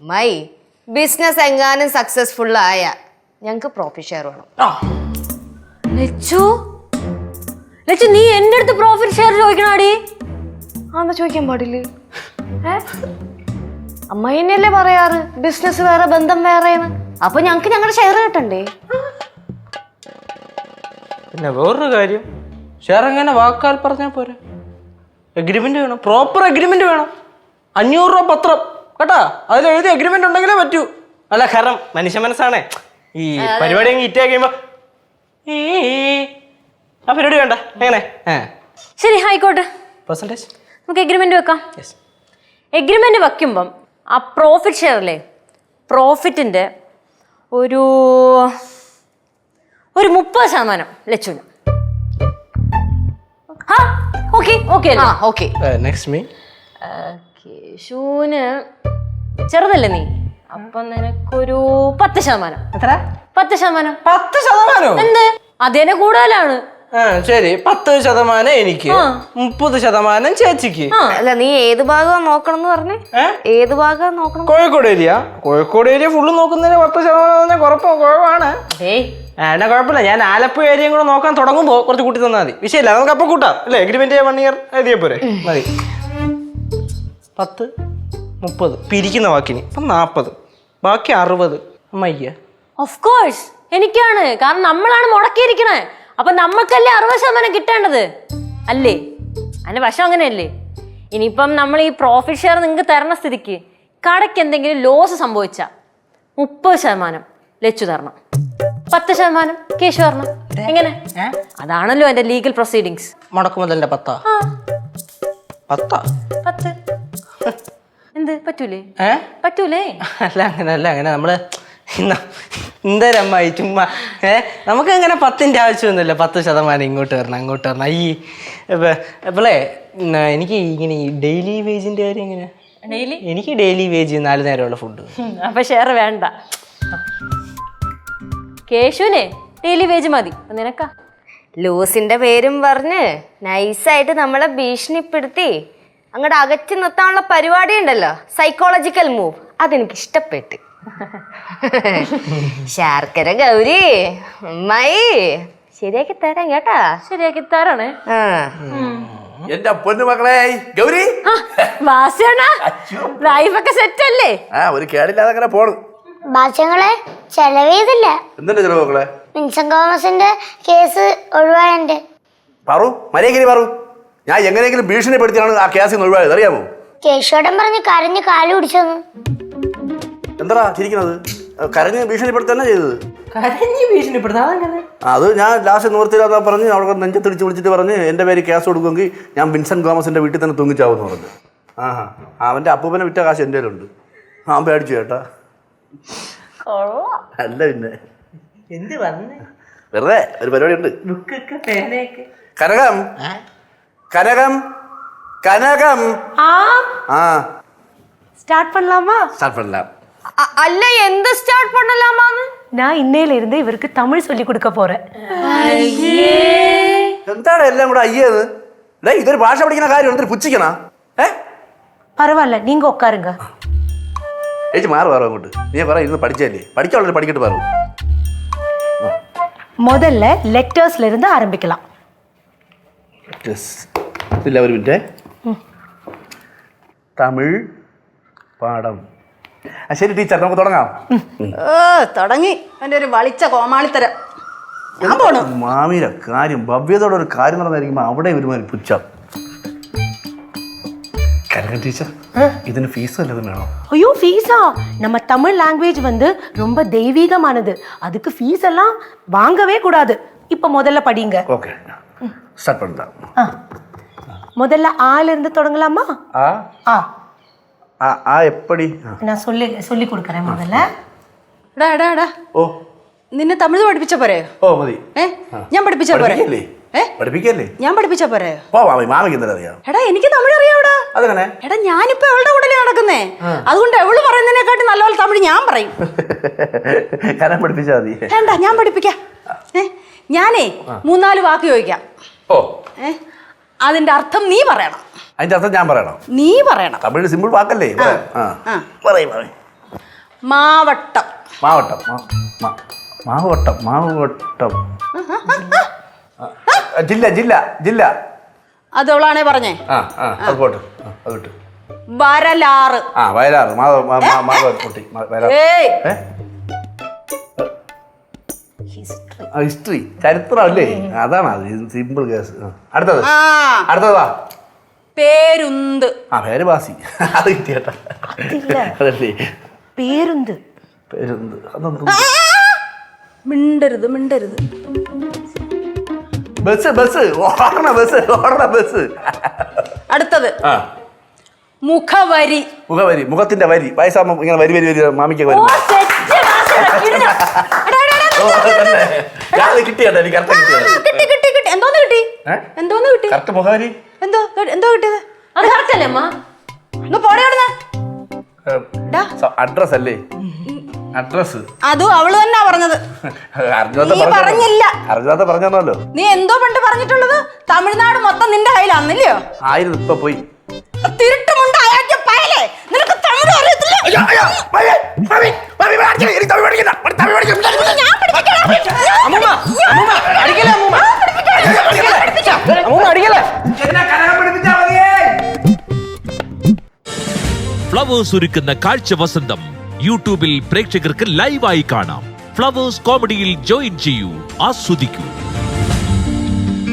My business എങ്ങാനും successful ആയ ഞങ്ങക്ക് പ്രോഫിറ്റ് ഷെയർ വേണം. ലച്ചു ലച്ചു നീ എന്റെ അടുത്ത് പ്രോഫിറ്റ് ഷെയർ ചോദിക്കണാടി? ആന്നാ ചോദിക്കാൻ പാടില്ലേ? അമ്മായി തന്നെയല്ലേ പറയാറ് ബിസിനസ് വേറെ ബന്ധം വേറെന്ന്. അപ്പൊ ഞങ്ങക്ക് ഞങ്ങളുടെ ഷെയർ കിട്ടണ്ടേ? പിന്നെ വേറൊരു കാര്യം, ഷെയർ എങ്ങനെ വാക്കാൽ പറഞ്ഞാൽ പോരാ, എഗ്രിമെന്റ് വേണം, പ്രോപ്പർ എഗ്രിമെന്റ് വേണം. 500 രൂപ പത്രം കേട്ടാ, അതിൽ എഴുതി എഗ്രിമെന്റ് ഉണ്ടെങ്കിലേ പറ്റൂ. അല്ല കാരണം മനുഷ്യ മനസ്സാണേ, ഈ പരിപാടി അങ്ങ് ഇറ്റാ കഴിയുമ്പോ ആ പരിപാടി വേണ്ട. എങ്ങനെ? ശരി ആയിക്കോട്ടെ, പെർസെന്റേജ് നമുക്ക് എഗ്രിമെന്റ് വെക്കാം. എഗ്രിമെന്റ് വെക്കുമ്പം ആ പ്രോഫിറ്റ് ഷെയറിലെ പ്രോഫിറ്റിന്റെ ഒരു 30% ലച്ചുന്. Next me. കേശുവിന് ചെറുതല്ലേ നീ, അപ്പൊ നിനക്കൊരു 10%. എത്ര? 10%. 10%? എന്ത് അതേനെ കൂടുതലാണ്. ശരി, 10% എനിക്ക്, 30% ചേച്ചിക്ക്. അല്ല നീ ഏത് ഭാഗം നോക്കണം എന്ന് പറഞ്ഞേ? ഏത് ഭാഗം നോക്കണം? Kozhikode area. Kozhikode area full നോക്കുന്നതിന് 10% കുറവാണ്. എന്നാ കുഴപ്പമില്ല, ഞാൻ ആലപ്പുഴ ഏരിയയും കൂടെ നോക്കാൻ തുടങ്ങുമ്പോ കുറച്ച് കൂട്ടി തന്നാൽ മതി. വിഷയമില്ല, നമുക്ക് അപ്പൊ കൂട്ടാം അല്ലേ? എഗ്രിമെന്റ് 1 ഇയർ എഴുതിയ പോരെ? മതി. 10, 30 പിരിക്കുന്ന വാക്കിന് ഇപ്പം 40, ബാക്കി 60 അമ്മയ്യ. ഓഫ് കോഴ്സ് എനിക്കാണ്, കാരണം നമ്മളാണ് മുടക്കിയിരിക്കണേ. അപ്പൊ നമ്മൾക്കല്ലേ 60% കിട്ടേണ്ടത് അല്ലേ? അതിന്റെ വശം അങ്ങനെയല്ലേ? ഇനിയിപ്പം നമ്മൾ ഈ പ്രോഫിറ്റ് ഷെയർ നിങ്ങൾക്ക് തരണ സ്ഥിതിക്ക് കടയ്ക്ക് എന്തെങ്കിലും ലോസ് സംഭവിച്ച 30% ലച്ചു തരണം, 10% കേശു തരണം. എങ്ങനെ? അതാണല്ലോ എന്റെ ലീഗൽ പ്രൊസീഡിങ്സ്. മുടക്കുമുതലിന്റെ 10. 10 എന്ത് പറ്റൂലേ? പറ്റൂലേ? അല്ല അങ്ങനെ നമ്മള് എന്തരമ്മായി ചുമ്മാ നമുക്ക് അങ്ങനെ 10ന്റെ ആവശ്യമൊന്നുമില്ല. 10% ഇങ്ങോട്ട് വരണം അങ്ങോട്ട് വരണം. ഈ ഇപ്പോളേ എനിക്ക് ഇങ്ങനെ ഈ ഡെയിലി വേജിന്റെ കാര്യം എങ്ങനെ? എനിക്ക് ഡെയിലി വേജ് 4 നേരമുള്ള ഫുഡ്. അപ്പൊ ഷെയർ വേണ്ട. കേശുവിനെ ഡെയിലി വേജ് മതി. നിനക്കാ ലൂസിന്റെ പേരും പറഞ്ഞ് നൈസായിട്ട് നമ്മളെ ഭീഷണിപ്പെടുത്തി അങ്ങോട്ട് അകറ്റി നിർത്താനുള്ള പരിപാടി ഉണ്ടല്ലോ, സൈക്കോളജിക്കൽ മൂവ്, അതെനിക്ക് ഇഷ്ടപ്പെട്ടു. ശർക്കര ഗൗരി അമ്മായി ശരിയാക്കി തരാം കേട്ടാ. ശരിയാക്കി തരാണേ. എന്റെ പൊന്നു മക്കളെ ഗൗരി, ലൈഫൊക്കെ സെറ്റ് അല്ലേ? ഒരു കേടില്ലാതെ അങ്ങനെ പോണു. ഭാഷങ്ങളെ ചെലവേതില്ല. എന്തിന്റെ ചെലവ് മക്കളെ? വിൻസെന്റ് തോമസിന്റെ കേസ് ഒഴിവായന്റെ. പറു മര്യാദ പറു, ഞാൻ എങ്ങനെയെങ്കിലും ഭീഷണിപ്പെടുത്തിയാണ് ആ കേസിൽ നിന്ന് ഒഴിവായത്, അറിയാമോ? കേശോടൻ പറഞ്ഞ് കരഞ്ഞ് കാല് പിടിച്ചെന്ന്. എന്താ ചിരിക്കുന്നത്? കരഞ്ഞ് ഭീഷണിപ്പെടുത്തി തന്നെ ചെയ്തത്. അത് ഞാൻ ലാസ്റ്റ് നിവർത്തിയില്ലാത്ത പറഞ്ഞ് അവിടെ നെഞ്ചത്തിടിച്ച് വിളിച്ചിട്ട് പറഞ്ഞ് എൻ്റെ പേര് കേസ് കൊടുക്കുമെങ്കിൽ ഞാൻ വിൻസെന്റ് തോമസിന്റെ വീട്ടിൽ തന്നെ തൂങ്ങിച്ചാവെന്ന് പറഞ്ഞു. അവന്റെ അപ്പൂപ്പനെ വിറ്റ കാശ് എൻ്റെ കയ്യിലുണ്ട്. അവൻ പേടിച്ചു കേട്ടാ. അല്ല പിന്നെ എന്ത് വന്ന് വെറുതെ ഒരു പരിപാടി ഉണ്ട്. കനകം കനകം കനകം ஸ்டார்ட் பண்ணலாமா? സ്റ്റാർട്ട് பண்ணலாம். അല്ല എന്ത് സ്റ്റാർട്ട് பண்ணலாமான்னு? நான் இன்னையில இருந்து இவருக்கு தமிழ் சொல்லி கொடுக்க போறேன். എന്താണ് എല്ലാം കൂടെ അയ്യത്? ഇതൊരു ഭാഷ പഠിക്കുന്ന കാര്യം എന്തൊരു പുച്ഛിക്കണ? பரவாயில்ல, நீங்க உட்காருங்க. ചേച്ചി മാറി പറ അങ്ങോട്ട്. നീ പറ, ഇന്ന് പഠിച്ചല്ലേ, പഠിക്കാനുള്ളത് പഠിക്കട്ട് പറ. முதல்ல லெட்டர்ஸ்ல இருந்து ஆரம்பிக்கலாம். ഇല്ല ഒരു മിനിറ്റ്. തമിഴ് പാഠം. ശരി ടീച്ചർ, നമുക്ക് തുടങ്ങാം. തുടങ്ങി എൻ്റെ ഒരു വളിച്ച കോമാളിത്തരം. ഞാൻ പോണു. മാമിയുടെ കാര്യം, ഭവ്യതയുടെ ഒരു കാര്യം നടന്നായിരിക്കുമ്പോ അവിടെ ഒരുമാതിരി പുച്ഛം. കനകം ടീച്ചർ, ഇതിന് ഫീസ് വല്ലതും വേണോ? ஐயோ ஃபீஸா? நம்ம தமிழ் லாங்குவேஜ் வந்து ரொம்ப தெய்வீகமானது, அதுக்கு ஃபீஸ் எல்லாம் வாங்கவே கூடாது. இப்போ முதல்ல படிங்க. ஓகே ஸ்டார்ட் பண்ணலாம். முதல்ல ஆல இருந்து தொடங்கலாமா? எப்படி? நான் சொல்லி கொடுக்கறேன் முதல்ல. എടാ ഓ, നിന്നെ തമിഴ് പഠിപ്പിച്ച പോരെ? ഓ മതി. ഞാൻ പഠിപ്പിച്ച പോരെ? പഠിപ്പിക്കല്ലേ? ഞാൻ പഠിപ്പിച്ച പോരെ? മാമിക്ക് എന്താ അറിയാം? എടാ എനിക്ക് തമിഴ് അറിയാവിടാ. അതെങ്ങനെ? എടാ ഞാനിപ്പോ അവളുടെ കൂടെ നടക്കുന്നേ, അതുകൊണ്ട് അവള് പറയുന്നതിനെക്കാട്ടി നല്ലപോലെ തമിഴ് ഞാൻ പറയും. കരം പഠിപ്പിച്ചാ മതി. വേണ്ട, ഞാൻ പഠിപ്പിക്കാം. ഞാനേ 3-4 വാക്ക് ചോദിക്കാം. ഓ, അതിന്റെ അർത്ഥം നീ പറയണം. അതിന്റെ അർത്ഥം ഞാൻ പറയണം? നീ പറയണം. തമിഴ് സിമ്പിൾ വാക്കല്ലേ? പറയും. മാവട്ടം. മാവട്ടം മാവട്ടം മാവട്ടം ജില്ല ജില്ല ജില്ല. അത് അവളാണേ പറഞ്ഞേ. അത് പോട്ട്, അത് വിട്ട്. വരലാറ്. വയലാറ് മാവട്ടി ഏയ് ഹിസ്റ്ററി, ചരിത്രം അല്ലേ? അതാണ് അത് സിമ്പിൾ കേസ്. അടുത്തത് അടുത്തതാ പേരുന്ത്. പേര് ബാസി. അത് കിട്ടിയേട്ടാ. അതല്ലേ പേരുന്ത്. പേരുന്ത്. മിണ്ടരുത് മിണ്ടരുത്. ബസ് ബസ് ഓടണ ബസ് ഓടണ ബസ്. അടുത്തത് മുഖവരി. മുഖവരി, മുഖത്തിന്റെ വരി. വയസ്സാകുമ്പോ ഇങ്ങനെ വരി വരി വരി മാമിക്ക് വരും. കിട്ടിയാ എനിക്ക് കറക്റ്റ് കിട്ടിയത്. എന്തോന്ന് കിട്ടി? എന്തോന്ന് കിട്ടി? കറക്റ്റ് മുഖവരി. എന്തോ കിട്ടിയത്? അത് കറക്റ്റ് അല്ലേ അമ്മ? ഒന്ന് പോടെ അവിടുന്ന്. അഡ്രസ് അല്ലേ? അഡ്രസ് അതും അവള് തന്നെ പറഞ്ഞത്. നീ പറഞ്ഞില്ല. അർജുനാഥ പറഞ്ഞല്ലോ. നീ എന്തോ പണ്ട് പറഞ്ഞിട്ടുള്ളത്? തമിഴ്നാട് മൊത്തം നിന്റെ കയ്യിലാന്നില്ലയോ? ആയിരുന്നു, ഇപ്പൊ പോയി. തിരുട്ടുമുണ്ട് അയാൾക്ക് പയലേ. നിനക്ക് തമിഴ് അറിയത്തില്ല. ഫ്ലവേഴ്സ് ഒരുക്കുന്ന കാഴ്ച വസന്തം യൂട്യൂബിൽ പ്രേക്ഷകർക്ക് ലൈവായി കാണാം. ഫ്ലവേഴ്സ് കോമഡിയിൽ ജോയിൻ ചെയ്യൂ, ആസ്വദിക്കൂ.